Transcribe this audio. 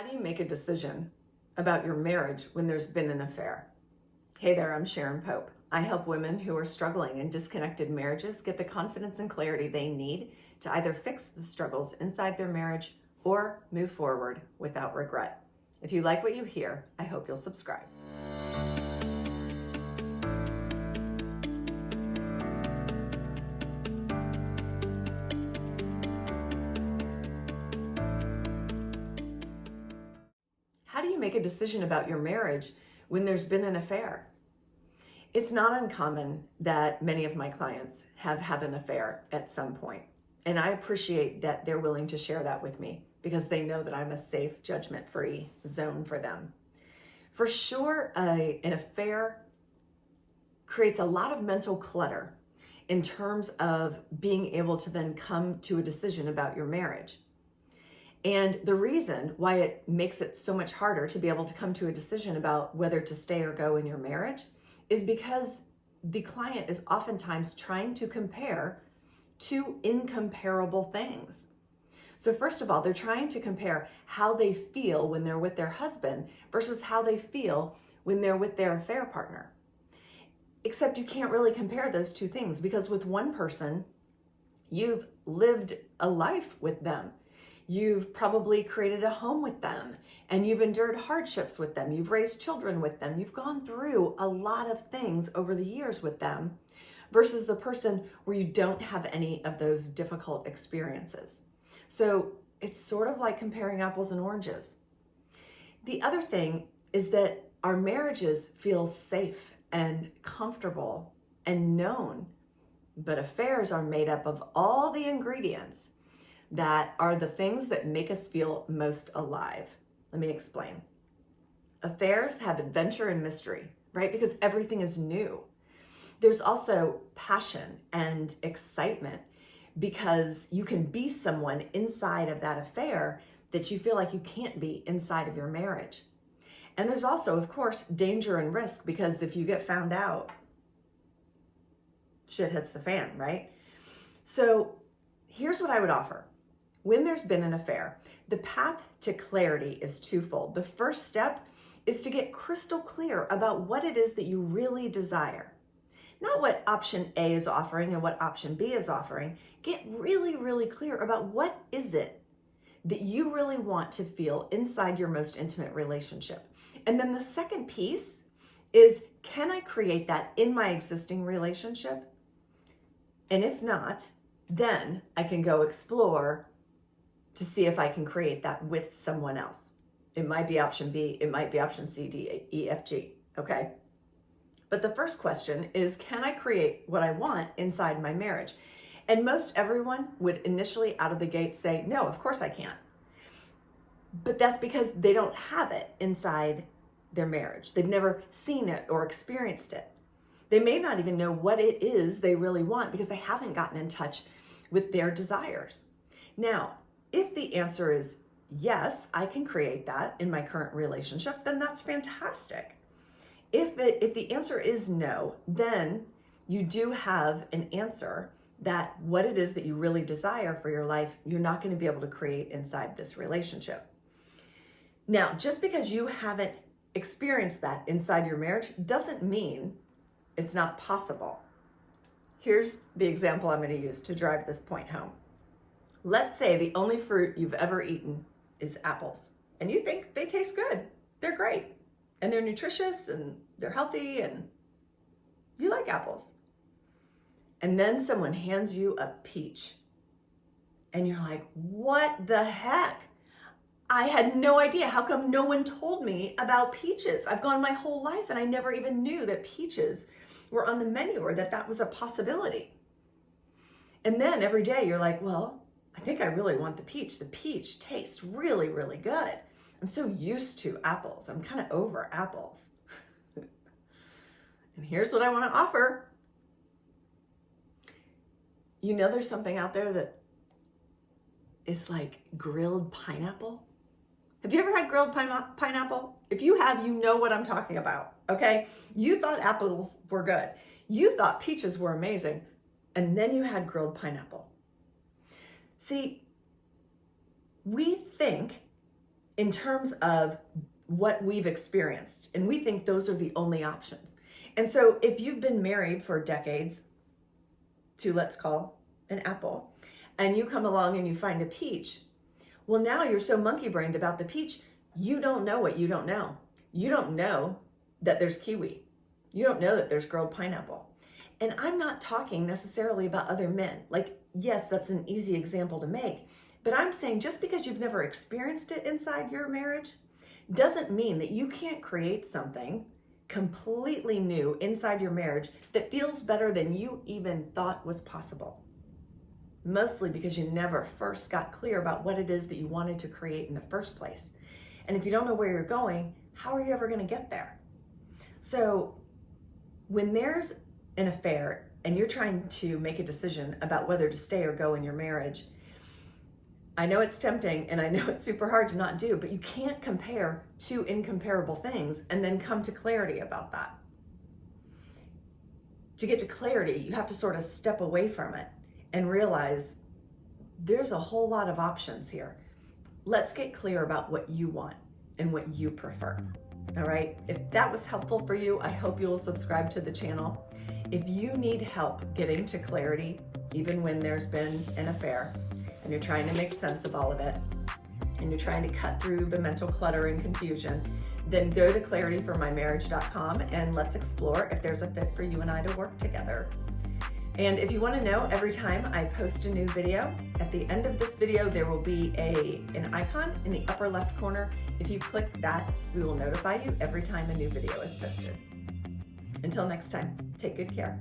How do you make a decision about your marriage when there's been an affair? Hey there, I'm Sharon Pope. I help women who are struggling in disconnected marriages get the confidence and clarity they need to either fix the struggles inside their marriage or move forward without regret. If you like what you hear, I hope you'll subscribe. How do you make a decision about your marriage when there's been an affair? It's not uncommon that many of my clients have had an affair at some point, and I appreciate that they're willing to share that with me because they know that I'm a safe, judgment-free zone for them. For sure, an affair creates a lot of mental clutter in terms of being able to then come to a decision about your marriage. And the reason why it makes it so much harder to be able to come to a decision about whether to stay or go in your marriage is because the client is oftentimes trying to compare two incomparable things. So first of all, they're trying to compare how they feel when they're with their husband versus how they feel when they're with their affair partner. Except you can't really compare those two things because with one person, you've lived a life with them. You've probably created a home with them and you've endured hardships with them. You've raised children with them. You've gone through a lot of things over the years with them versus the person where you don't have any of those difficult experiences. So it's sort of like comparing apples and oranges. The other thing is that our marriages feel safe and comfortable and known, but affairs are made up of all the ingredients that are the things that make us feel most alive. Let me explain. Affairs have adventure and mystery, right? Because everything is new. There's also passion and excitement because you can be someone inside of that affair that you feel like you can't be inside of your marriage. And there's also, of course, danger and risk because if you get found out, shit hits the fan, right? So here's what I would offer. When there's been an affair, the path to clarity is twofold. The first step is to get crystal clear about what it is that you really desire. Not what option A is offering and what option B is offering. Get really, really clear about what is it that you really want to feel inside your most intimate relationship. And then the second piece is, can I create that in my existing relationship? And if not, then I can go explore to see if I can create that with someone else. It might be option B, it might be option C, D, E, F, G, okay? But the first question is, can I create what I want inside my marriage? And most everyone would initially out of the gate say, no, of course I can't. But that's because they don't have it inside their marriage. They've never seen it or experienced it. They may not even know what it is they really want because they haven't gotten in touch with their desires. Now, if the answer is yes, I can create that in my current relationship, then that's fantastic. If the answer is no, then you do have an answer that what it is that you really desire for your life, you're not going to be able to create inside this relationship. Now, just because you haven't experienced that inside your marriage doesn't mean it's not possible. Here's the example I'm going to use to drive this point home. Let's say the only fruit you've ever eaten is apples, and you think they taste good. They're great, and they're nutritious, and they're healthy, and you like apples. And then someone hands you a peach, and you're like, what the heck? I had no idea. How come no one told me about peaches? I've gone my whole life, and I never even knew that peaches were on the menu or that that was a possibility. And then every day you're like, well, I think I really want the peach. The peach tastes really, really good. I'm so used to apples. I'm kind of over apples. And here's what I want to offer. You know, there's something out there that is like grilled pineapple. Have you ever had grilled pineapple? If you have, you know what I'm talking about, okay? You thought apples were good. You thought peaches were amazing. And then you had grilled pineapple. See, we think in terms of what we've experienced, and we think those are the only options. And so if you've been married for decades to, let's call, an apple, and you come along and you find a peach, well, now you're so monkey-brained about the peach, you don't know what you don't know. You don't know that there's kiwi. You don't know that there's grilled pineapple. And I'm not talking necessarily about other men. Like, yes, that's an easy example to make, but I'm saying just because you've never experienced it inside your marriage doesn't mean that you can't create something completely new inside your marriage that feels better than you even thought was possible. Mostly because you never first got clear about what it is that you wanted to create in the first place. And if you don't know where you're going, how are you ever going to get there? So when there's an affair and you're trying to make a decision about whether to stay or go in your marriage, I know it's tempting and I know it's super hard to not do, but you can't compare two incomparable things and then come to clarity about that. To get to clarity, you have to sort of step away from it and realize there's a whole lot of options here. Let's get clear about what you want and what you prefer. All right, if that was helpful for you, I hope you will subscribe to the channel. If you need help getting to clarity, even when there's been an affair, and you're trying to make sense of all of it, and you're trying to cut through the mental clutter and confusion, then go to clarityformymarriage.com and let's explore if there's a fit for you and I to work together. And if you want to know every time I post a new video, at the end of this video, there will be an icon in the upper left corner. If you click that, we will notify you every time a new video is posted. Until next time, take good care.